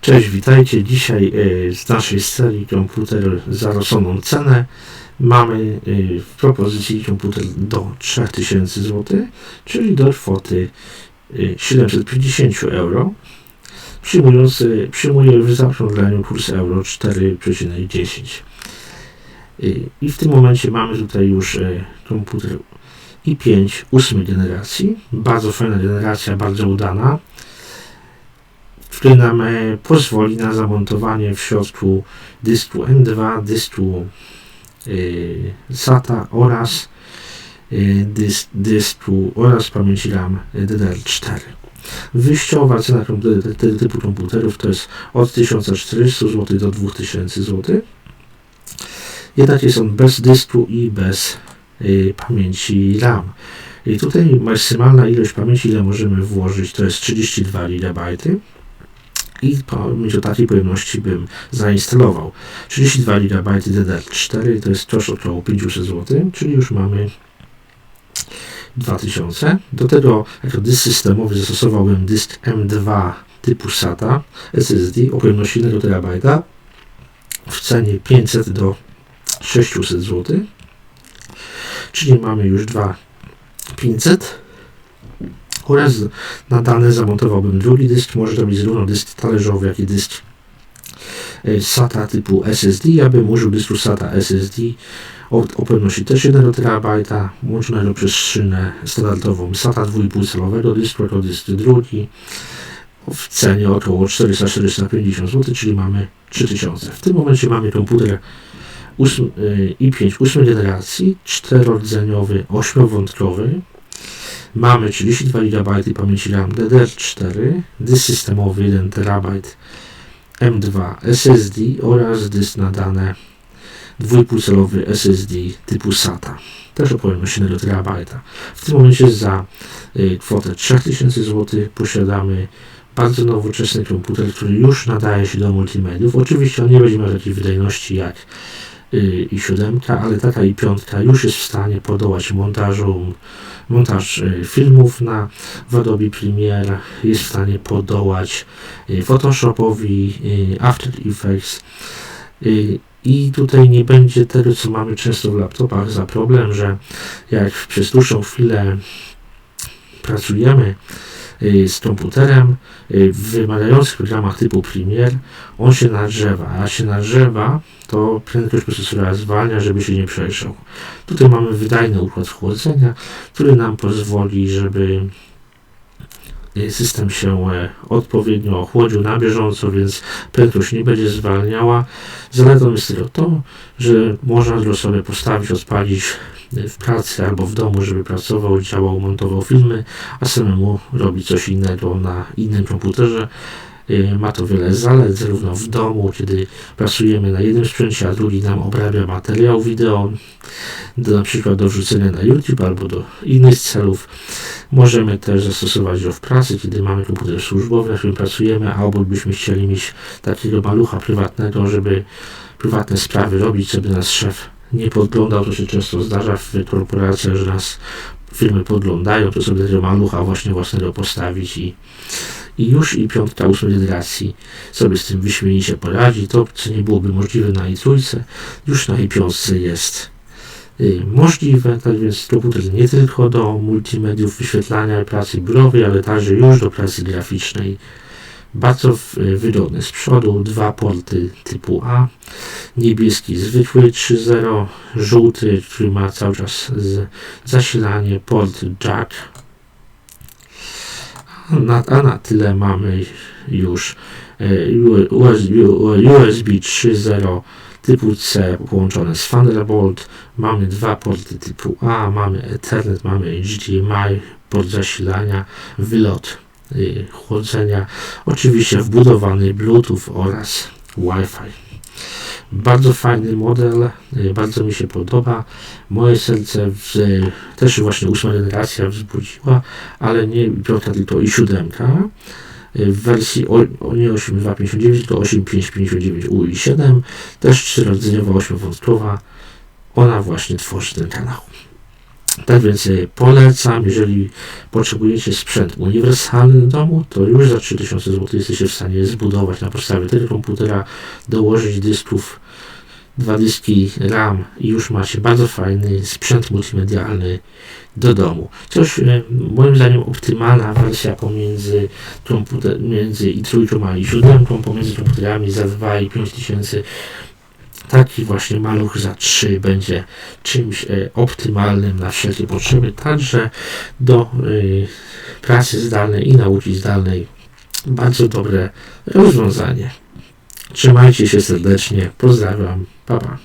Cześć, witajcie. Dzisiaj z naszej serii komputer za rozsądną cenę mamy w propozycji komputer do 3000 zł, czyli do kwoty 750 euro, przyjmuje w zaokrągleniu kurs euro 4,10. I w tym momencie mamy tutaj już komputer i5 8 generacji, bardzo fajna generacja, bardzo udana, który nam pozwoli na zamontowanie w środku dysku M2, dysku SATA oraz dysku oraz pamięci RAM DDR4. Wyjściowa cena tego typu komputerów to jest od 1400 zł do 2000 zł. Jednak jest on bez dysku i bez pamięci RAM. I tutaj maksymalna ilość pamięci, ile możemy włożyć, to jest 32 GB. I pamięć o takiej pojemności bym zainstalował. 32 GB DDR4 to jest też około 500 zł, czyli już mamy 2000. Do tego jako dysk systemowy zastosowałbym dysk M2 typu SATA SSD o pojemności 1 TB w cenie 500 do 600 zł, czyli mamy już 2500. Oraz na dane zamontowałbym drugi dysk, może to być zarówno dysk talerzowy, jak i dysk SATA typu SSD. Ja bym użył dysku SATA SSD o pojemności też 1 TB, łączonego przez szynę standardową SATA 2,5-calowego dysku, jako dysk drugi w cenie około 400-450 zł, czyli mamy 3000. W tym momencie mamy komputer i5 8 generacji, 4-rdzeniowy, 8-wątkowy. Mamy 32 GB pamięci RAM DDR4, dysk systemowy 1 TB M2 SSD oraz dysk na dane 2,5-calowy SSD typu SATA, też o pojemności 1 TB. W tym momencie za kwotę 3000 zł posiadamy bardzo nowoczesny komputer, który już nadaje się do multimediów. Oczywiście on nie będzie miał takiej wydajności jak i7, ale taka i5 już jest w stanie podołać montaż filmów w Adobe Premiere, jest w stanie podołać Photoshopowi, After Effects i tutaj nie będzie tego, co mamy często w laptopach za problem, że jak przez dłuższą chwilę pracujemy z komputerem w wymagających programach typu Premiere, on się nagrzewa, a się nagrzewa, to prędkość procesora zwalnia, żeby się nie przegrzał. Tutaj mamy wydajny układ chłodzenia, który nam pozwoli, żeby system się odpowiednio ochłodził na bieżąco, więc prędkość nie będzie zwalniała. Zaletą jest tylko to, że można go sobie postawić, odpalić w pracy albo w domu, żeby pracował, działał, montował filmy, a samemu robić coś innego na innym komputerze. Ma to wiele zalet, zarówno w domu, kiedy pracujemy na jednym sprzęcie, a drugi nam obrabia materiał wideo, na przykład do wrzucenia na YouTube albo do innych celów. Możemy też zastosować go w pracy, kiedy mamy komputer służbowy, na którym pracujemy, albo byśmy chcieli mieć takiego malucha prywatnego, żeby prywatne sprawy robić, żeby nas szef nie podglądał. To się często zdarza w korporacjach, że nas firmy podglądają, to sobie tego malucha właśnie własnego postawić i już i5 8 generacji sobie z tym wyśmienicie poradzi. To, co nie byłoby możliwe na i3, już na i5 jest możliwe. Tak więc komputer nie tylko do multimediów, wyświetlania i pracy biurowej, ale także już do pracy graficznej. Bardzo wygodny z przodu, 2 porty typu A, niebieski zwykły 3.0, żółty, który ma cały czas zasilanie, port jack. A na tyle mamy już USB 3.0 typu C połączone z Thunderbolt. Mamy 2 porty typu A, mamy Ethernet, mamy HDMI, port zasilania, wylot chłodzenia, oczywiście wbudowany Bluetooth oraz Wi-Fi. Bardzo fajny model, bardzo mi się podoba. Moje serce też właśnie 8 generacja wzbudziła, ale nie 5, tylko i 7. W wersji nie 8.2.59, tylko 8.5.59 UI7, też 4-rdzeniowa 8-wątkowa. Ona właśnie tworzy ten kanał. Tak więc polecam, jeżeli potrzebujecie sprzęt uniwersalny do domu, to już za 3000 zł jesteście w stanie zbudować na podstawie tego komputera, dołożyć dysków, 2 dyski RAM i już macie bardzo fajny sprzęt multimedialny do domu. Coś moim zdaniem optymalna wersja pomiędzy i 3 i 7, pomiędzy komputerami za 2 i 5 tysięcy. Taki właśnie maluch za 3 będzie czymś optymalnym na wszelkie potrzeby, także do pracy zdalnej i nauki zdalnej. Bardzo dobre rozwiązanie. Trzymajcie się serdecznie. Pozdrawiam. Pa, pa.